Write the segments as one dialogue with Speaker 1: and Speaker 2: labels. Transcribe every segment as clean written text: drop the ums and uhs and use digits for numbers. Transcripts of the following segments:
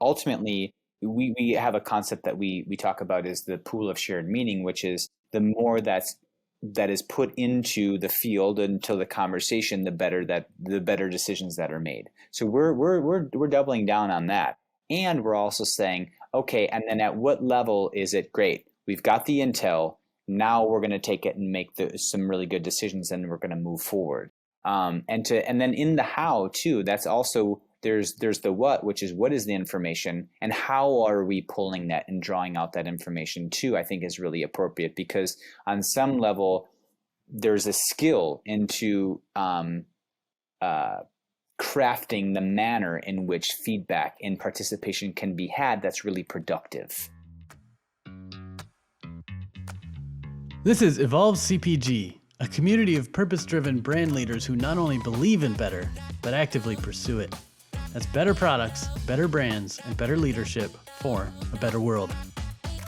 Speaker 1: ultimately, we have a concept that we talk about is the pool of shared meaning, which is the more that is put into the field, into the conversation, the better decisions that are made. So we're doubling down on that. And we're also saying, okay, and then at what level is it great? We've got the intel. Now we're going to take it and make some really good decisions, and we're going to move forward. And then in the how too, that's also there's the what, which is what is the information and how are we pulling that and drawing out that information too, I think is really appropriate, because on some level there's a skill into crafting the manner in which feedback and participation can be had that's really productive.
Speaker 2: This is Evolve CPG, a community of purpose-driven brand leaders who not only believe in better, but actively pursue it. That's better products, better brands, and better leadership for a better world.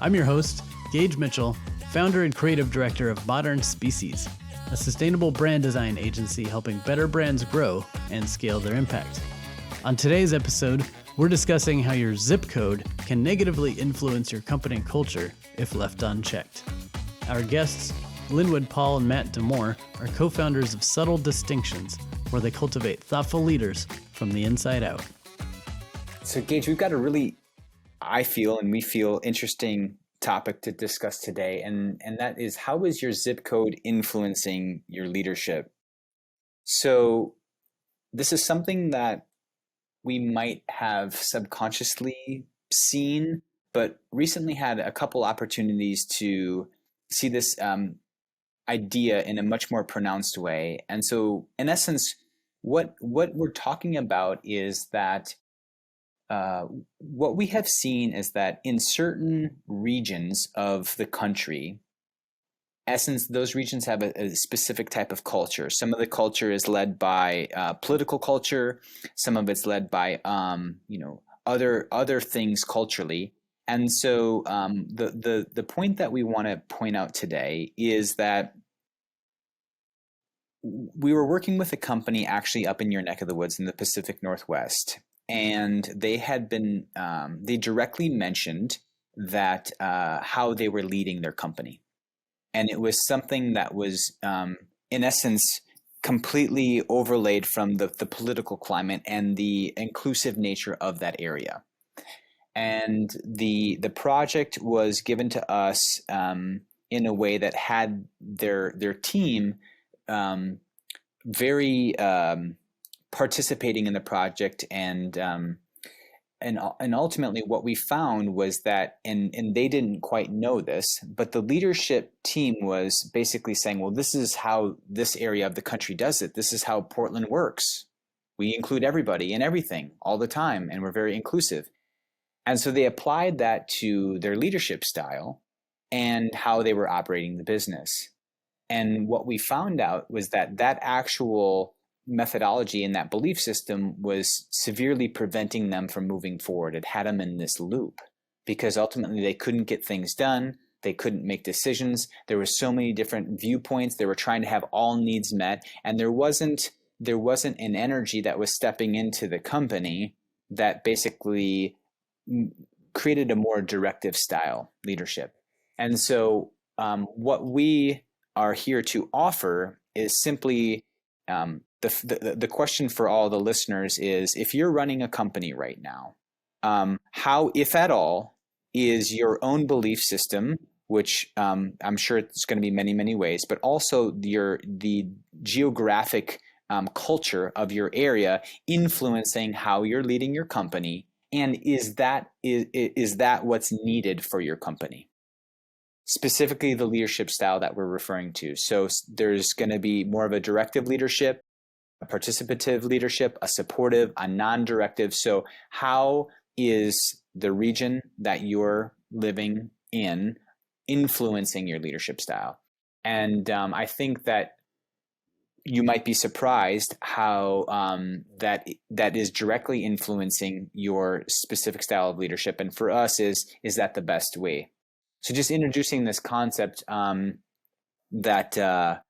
Speaker 2: I'm your host, Gage Mitchell, founder and creative director of Modern Species, a sustainable brand design agency helping better brands grow and scale their impact. On today's episode, we're discussing how your zip code can negatively influence your company culture if left unchecked. Our guests, Linwood Paul and Matt Demore, are co-founders of Subtle Distinctions, where they cultivate thoughtful leaders from the inside out.
Speaker 1: So Gage, we've got a really, I feel, and we feel, interesting topic to discuss today, and that is, how is your zip code influencing your leadership? So this is something that we might have subconsciously seen, but recently had a couple opportunities to see this idea in a much more pronounced way. And so in essence, what we're talking about is that what we have seen is that in certain regions of the country, essence, those regions have a specific type of culture. Some of the culture is led by political culture. Some of it's led by other things culturally. And so the point that we want to point out today is that we were working with a company actually up in your neck of the woods in the Pacific Northwest. And they had been, they directly mentioned that how they were leading their company. And it was something that was, in essence, completely overlaid from the political climate and the inclusive nature of that area. And the project was given to us in a way that had their team very participating in the project, and ultimately what we found was that, and they didn't quite know this, but the leadership team was basically saying, well, this is how this area of the country does it. This is how Portland works. We include everybody and everything all the time, and we're very inclusive. And so they applied that to their leadership style and how they were operating the business. And what we found out was that actual methodology and that belief system was severely preventing them from moving forward. It had them in this loop because ultimately they couldn't get things done. They couldn't make decisions. There were so many different viewpoints. They were trying to have all needs met, and there wasn't an energy that was stepping into the company that basically created a more directive style leadership. And so what we are here to offer is simply the question for all the listeners is, if you're running a company right now, how, if at all, is your own belief system, which I'm sure it's going to be many, many ways, but also the geographic culture of your area influencing how you're leading your company, and is that what's needed for your company? Specifically, the leadership style that we're referring to. So there's going to be more of a directive leadership, a participative leadership, a supportive, a non-directive. So how is the region that you're living in influencing your leadership style? And I think that you might be surprised how that is directly influencing your specific style of leadership. And for us, is that the best way? So just introducing this concept that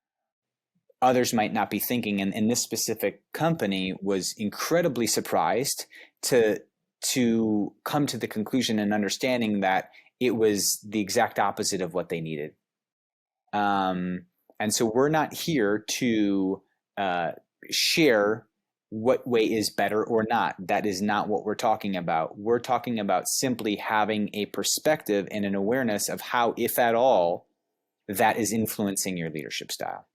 Speaker 1: others might not be thinking, and this specific company was incredibly surprised to to come to the conclusion and understanding that it was the exact opposite of what they needed. And so we're not here to share what way is better or not. That is not what we're talking about. We're talking about simply having a perspective and an awareness of how, if at all, that is influencing your leadership style.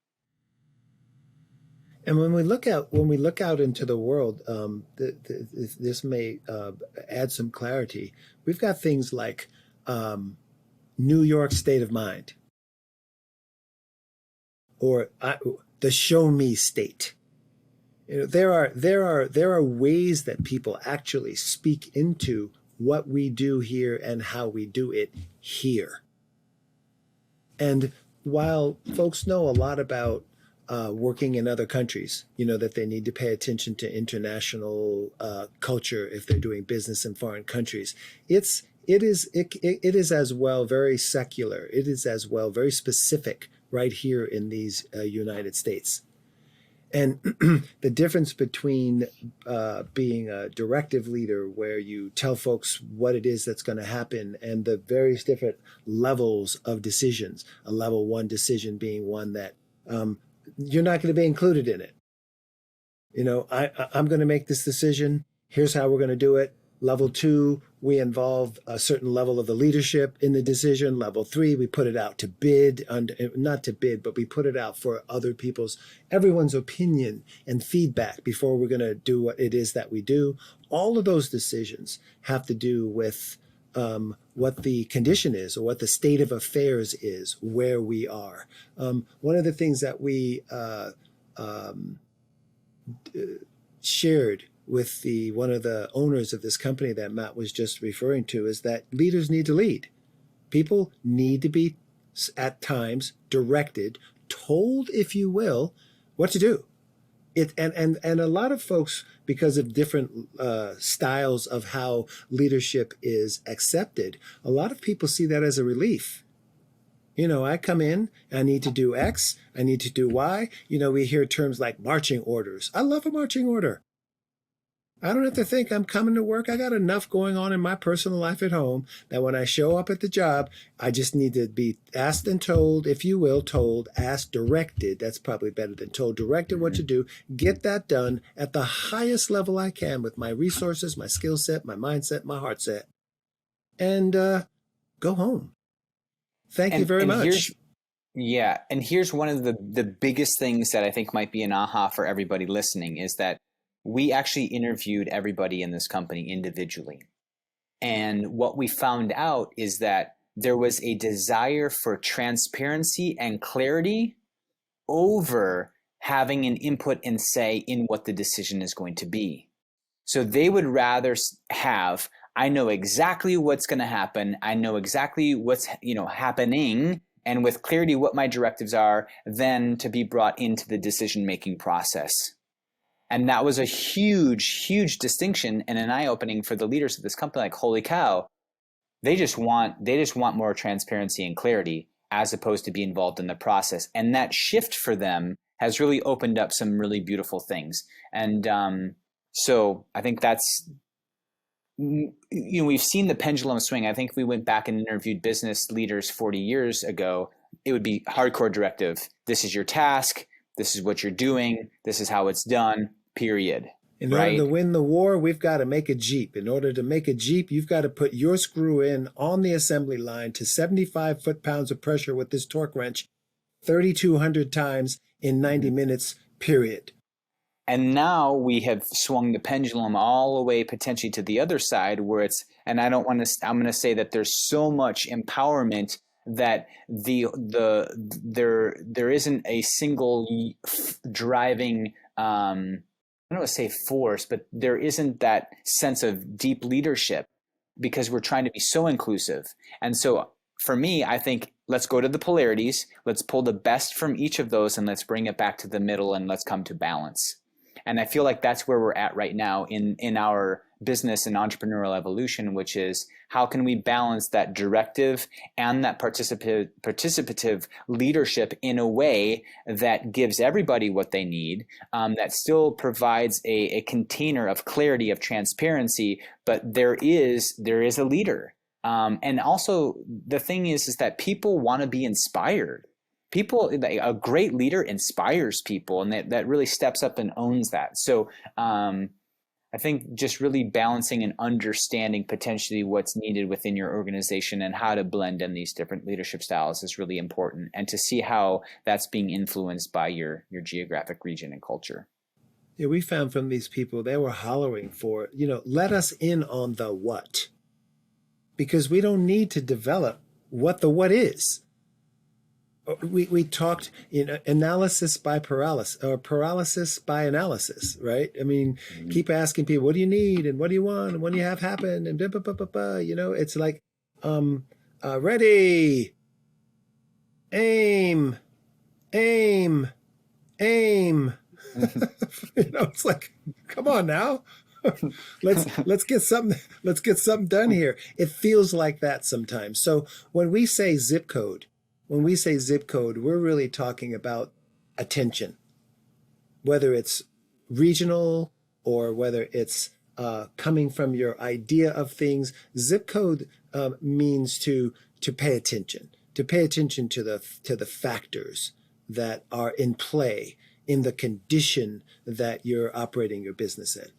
Speaker 3: And when we look out into the world, this may add some clarity. We've got things like New York state of mind, or the show me state. There are ways that people actually speak into what we do here and how we do it here. And while folks know a lot about working in other countries, that they need to pay attention to international culture if they're doing business in foreign countries, it is as well very secular. It is as well very specific right here in these United States. And the difference between being a directive leader where you tell folks what it is that's going to happen, and the various different levels of decisions, a level one decision being one that you're not going to be included in it. I'm going to make this decision. Here's how we're going to do it. Level 2, we involve a certain level of the leadership in the decision. Level 3, we put it out to bid, not to bid, but we put it out for everyone's opinion and feedback before we're going to do what it is that we do. All of those decisions have to do with what the condition is, or what the state of affairs is, where we are. One of the things that we shared with one of the owners of this company that Matt was just referring to is that leaders need to lead. People need to be, at times, directed, told, if you will, what to do. And a lot of folks, because of different styles of how leadership is accepted, a lot of people see that as a relief. I come in, I need to do X, I need to do Y. We hear terms like marching orders. I love a marching order. I don't have to think I'm coming to work. I got enough going on in my personal life at home that when I show up at the job, I just need to be asked and told, if you will, asked, directed. That's probably better than told, directed what to do. Get that done at the highest level I can with my resources, my skill set, my mindset, my heart set, and go home. Thank you very much.
Speaker 1: And here's one of the biggest things that I think might be an aha for everybody listening is that we actually interviewed everybody in this company individually. And what we found out is that there was a desire for transparency and clarity over having an input and say in what the decision is going to be. So they would rather have, I know exactly what's going to happen. I know exactly what's happening, and with clarity what my directives are, than to be brought into the decision-making process. And that was a huge, huge distinction and an eye-opening for the leaders of this company. Like, holy cow, they just want more transparency and clarity as opposed to be involved in the process. And that shift for them has really opened up some really beautiful things. And so I think that's, we've seen the pendulum swing. I think if we went back and interviewed business leaders 40 years ago, it would be hardcore directive. This is your task. This is what you're doing. This is how it's done. Period.
Speaker 3: In order to win the war, we've got to make a Jeep. In order to make a Jeep, you've got to put your screw in on the assembly line to 75 foot-pounds of pressure with this torque wrench 3,200 times in 90 minutes, period.
Speaker 1: And now we have swung the pendulum all the way potentially to the other side where it's, and I'm going to say that there's so much empowerment that there isn't a single driving, I don't want to say force, but there isn't that sense of deep leadership because we're trying to be so inclusive. And so for me, I think let's go to the polarities, let's pull the best from each of those and let's bring it back to the middle and let's come to balance. And I feel like that's where we're at right now in our business and entrepreneurial evolution, which is how can we balance that directive and that participative leadership in a way that gives everybody what they need, that still provides a container of clarity, of transparency, but there is a leader. And also the thing is that people want to be inspired. People, a great leader inspires people, and that really steps up and owns that. So I think just really balancing and understanding potentially what's needed within your organization and how to blend in these different leadership styles is really important, and to see how that's being influenced by your geographic region and culture.
Speaker 3: Yeah, we found from these people, they were hollering for, let us in on the what, because we don't need to develop what the what is. We talked analysis by paralysis, or paralysis by analysis, right? I mean, keep asking people, what do you need and what do you want and what do you have happen and blah, blah, blah, blah, blah. It's like, ready, aim. It's like, come on now. let's get something done here. It feels like that sometimes. So when we say zip code, we're really talking about attention, whether it's regional or whether it's coming from your idea of things. Zip code means to pay attention to the factors that are in play in the condition that you're operating your business in.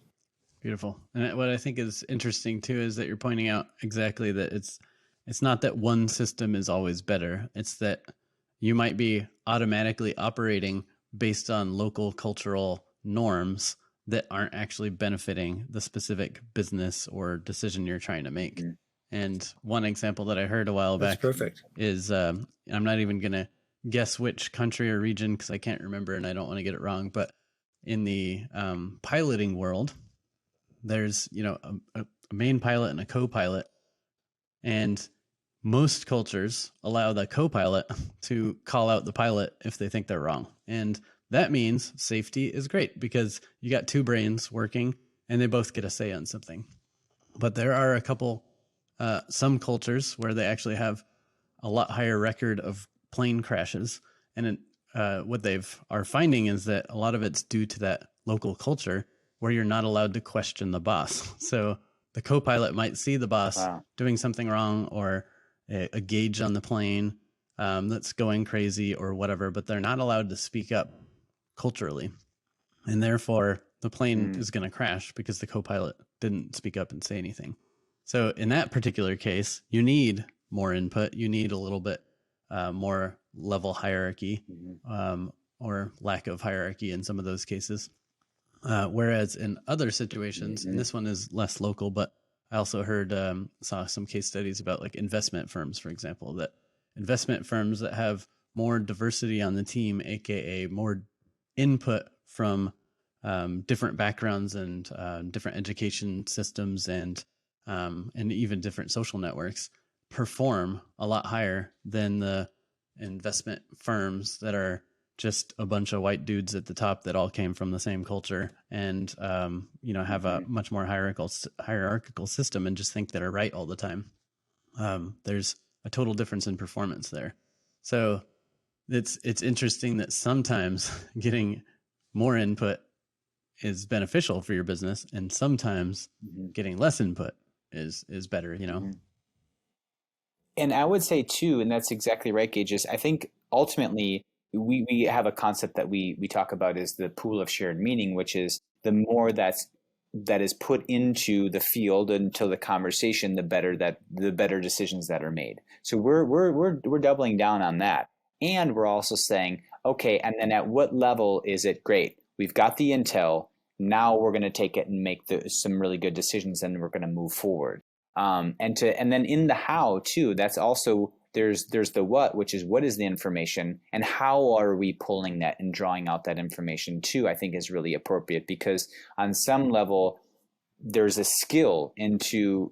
Speaker 2: Beautiful. And what I think is interesting too is that you're pointing out exactly that it's not that one system is always better. It's that you might be automatically operating based on local cultural norms that aren't actually benefiting the specific business or decision you're trying to make. Mm-hmm. And one example that I heard a while back is, I'm not even going to guess which country or region because I can't remember and I don't want to get it wrong, but in the piloting world, there's, a main pilot and a co-pilot, and most cultures allow the co-pilot to call out the pilot if they think they're wrong. And that means safety is great because you got two brains working and they both get a say on something. But there are a couple, some cultures where they actually have a lot higher record of plane crashes. And what are finding is that a lot of it's due to that local culture where you're not allowed to question the boss. So the co-pilot might see the boss doing something wrong, or a gauge on the plane that's going crazy or whatever, but they're not allowed to speak up culturally. And therefore the plane is going to crash because the co-pilot didn't speak up and say anything. So in that particular case, you need more input. You need a little bit more level hierarchy, or lack of hierarchy in some of those cases. Whereas in other situations, and this one is less local, but I also saw some case studies about like investment firms, for example, that investment firms that have more diversity on the team, aka more input from different backgrounds and different education systems and even different social networks, perform a lot higher than the investment firms that are just a bunch of white dudes at the top that all came from the same culture and, have a much more hierarchical system and just think that are right all the time. There's a total difference in performance there. So it's interesting that sometimes getting more input is beneficial for your business, and sometimes getting less input is better,
Speaker 1: And I would say too, and that's exactly right, Gage, is I think ultimately we have a concept that we talk about is the pool of shared meaning, which is the more that is put into the field, into the conversation, the better decisions that are made. So we're doubling down on that. And we're also saying, okay, and then at what level is it great? We've got the intel. Now we're going to take it and make some really good decisions, and we're going to move forward. And then in the how too, that's also there's the what, which is what is the information and how are we pulling that and drawing out that information too, I think is really appropriate, because on some level there's a skill into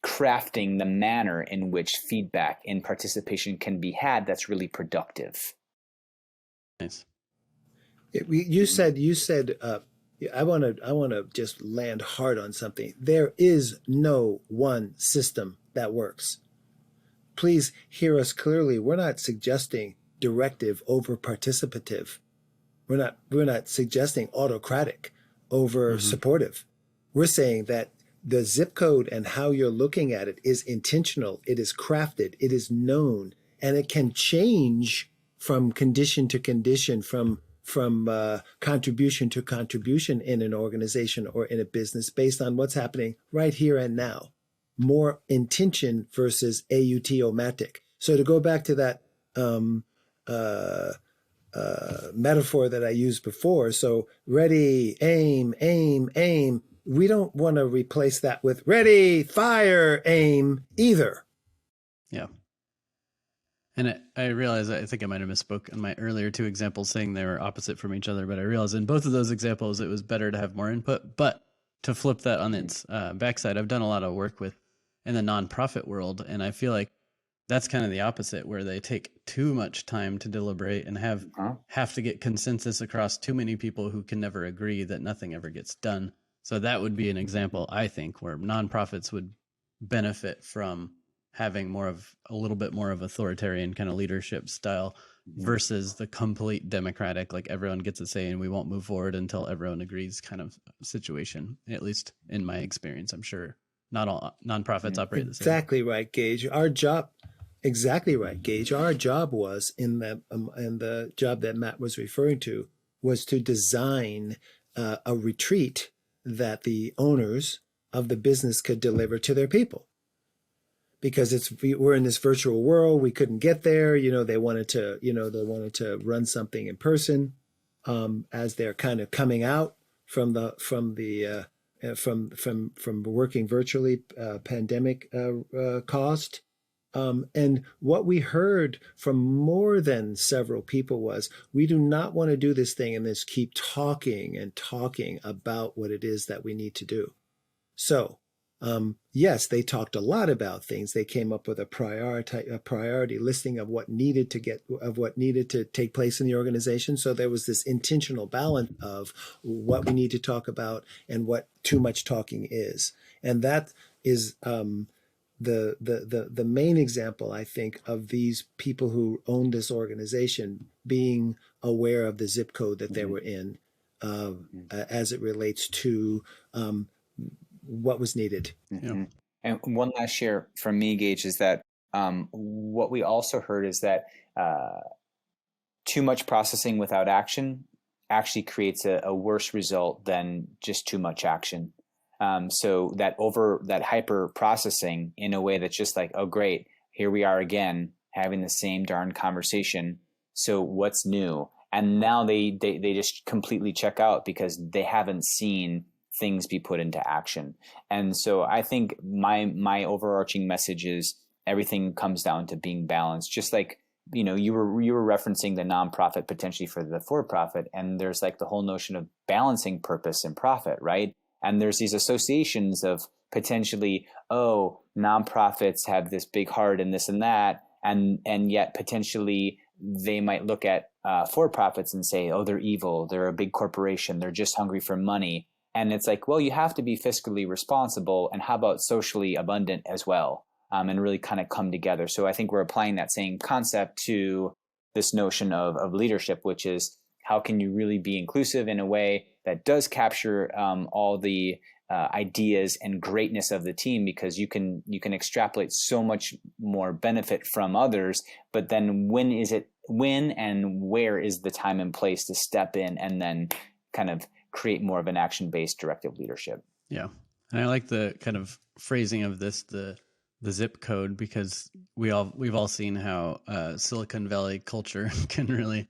Speaker 1: crafting the manner in which feedback and participation can be had that's really productive.
Speaker 2: Nice.
Speaker 3: You said I want to just land hard on something. There is no one system that works. Please hear us clearly. We're not suggesting directive over participative. We're not suggesting autocratic over supportive. We're saying that the zip code and how you're looking at it is intentional. It is crafted. It is known, and it can change from condition to condition, from contribution to contribution in an organization or in a business based on what's happening right here and now. More intention versus AUT-O-matic. So to go back to that metaphor that I used before, so ready, aim, aim, aim. We don't want to replace that with ready, fire, aim either.
Speaker 2: Yeah. And I realize, I think I might have misspoke in my earlier two examples saying they were opposite from each other, but I realized in both of those examples, it was better to have more input. But to flip that on its backside, I've done a lot of work in the nonprofit world, and I feel like that's kind of the opposite, where they take too much time to deliberate and have to get consensus across too many people who can never agree, that nothing ever gets done. So that would be an example, I think, where nonprofits would benefit from having a little bit more of authoritarian kind of leadership style versus the complete democratic, like everyone gets a say and we won't move forward until everyone agrees kind of situation, at least in my experience. I'm sure not all nonprofits operate the same.
Speaker 3: Exactly right, Gage. Exactly right, Gage. Our job was in the job that Matt was referring to was to design a retreat that the owners of the business could deliver to their people. Because we're in this virtual world, we couldn't get there. They wanted to run something in person as they're kind of coming out from working virtually, pandemic caused. And what we heard from more than several people was, we do not want to do this thing and just keep talking and talking about what it is that we need to do. So, yes, they talked a lot about things. They came up with a priority listing of what needed to take place in the organization. So there was this intentional balance of what we need to talk about and what too much talking is. And that is the main example, I think, of these people who own this organization being aware of the zip code that they were in as it relates to what was needed.
Speaker 1: Mm-hmm. And one last share from me, Gage, is that what we also heard is that too much processing without action actually creates a worse result than just too much action. So that hyper processing in a way that's just like, oh, great, here we are again having the same darn conversation. So what's new? And now they just completely check out because they haven't seen things be put into action. And so I think my overarching message is everything comes down to being balanced. Just like, you were referencing the nonprofit potentially for the for-profit, and there's like the whole notion of balancing purpose and profit, right? And there's these associations of potentially, oh, nonprofits have this big heart and this and that, and yet potentially they might look at for-profits and say, oh, they're evil, they're a big corporation, they're just hungry for money. And it's like, well, you have to be fiscally responsible, and how about socially abundant as well, and really kind of come together. So I think we're applying that same concept to this notion of leadership, which is how can you really be inclusive in a way that does capture all the ideas and greatness of the team, because you can extrapolate so much more benefit from others. But then when and where is the time and place to step in and then kind of create more of an action-based directive leadership?
Speaker 2: Yeah. And I like the kind of phrasing of this, the zip code, because we've all seen how Silicon Valley culture can really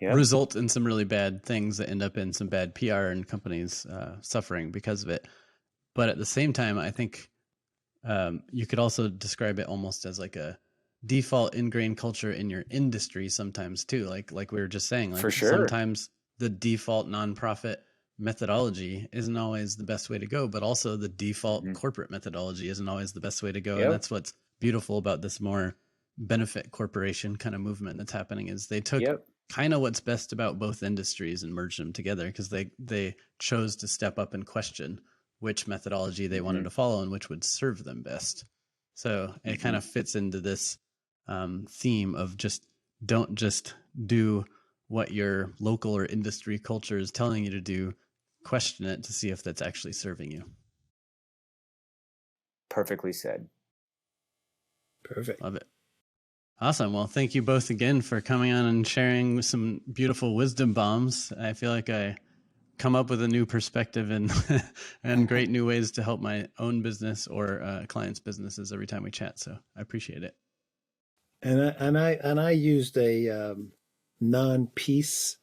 Speaker 2: result in some really bad things that end up in some bad PR and companies suffering because of it. But at the same time, I think you could also describe it almost as like a default ingrained culture in your industry sometimes too. Like we were just saying, like,
Speaker 1: for sure,
Speaker 2: sometimes the default nonprofit methodology isn't always the best way to go, but also the default corporate methodology isn't always the best way to go. Yep. And that's what's beautiful about this more benefit corporation kind of movement that's happening, is they took kind of what's best about both industries and merged them together, because they chose to step up and question which methodology they wanted to follow and which would serve them best. So it kind of fits into this theme of don't just do what your local or industry culture is telling you to do. Question it to see if that's actually serving you.
Speaker 1: Perfectly said.
Speaker 3: Perfect.
Speaker 2: Love it. Awesome. Well, thank you both again for coming on and sharing some beautiful wisdom bombs. I feel like I come up with a new perspective and and great new ways to help my own business or clients' businesses every time we chat. So I appreciate it.
Speaker 3: And I used a non-peace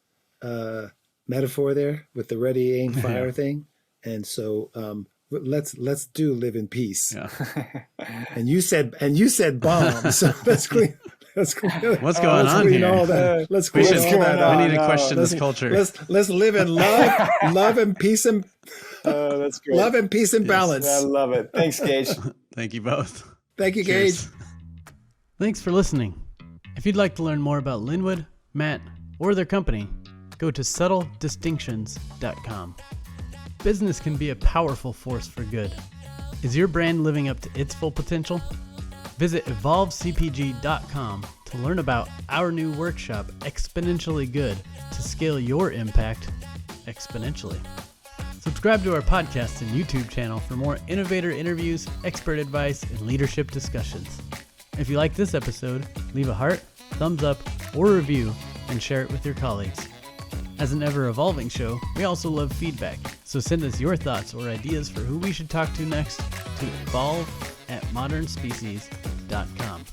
Speaker 3: metaphor there with the ready, aim, fire thing. And so let's do live in peace.
Speaker 2: Yeah.
Speaker 3: And you said bomb. So let's clean. What's
Speaker 2: going on here?
Speaker 3: All that. Let's clean all that up.
Speaker 2: We need to question this culture.
Speaker 3: Let's live in love and peace and
Speaker 1: that's great.
Speaker 3: Love and peace and balance.
Speaker 1: I love it. Thanks, Gage.
Speaker 2: Thank you both.
Speaker 3: Thank you,
Speaker 2: Cheers.
Speaker 3: Gage.
Speaker 2: Thanks for listening. If you'd like to learn more about Linwood, Matt, or their company, go to subtledistinctions.com. Business can be a powerful force for good. Is your brand living up to its full potential? Visit evolvecpg.com to learn about our new workshop, Exponentially Good, to scale your impact exponentially. Subscribe to our podcast and YouTube channel for more innovator interviews, expert advice, and leadership discussions. If you like this episode, leave a heart, thumbs up, or review, and share it with your colleagues. As an ever-evolving show, we also love feedback, so send us your thoughts or ideas for who we should talk to next to evolve@modernspecies.com.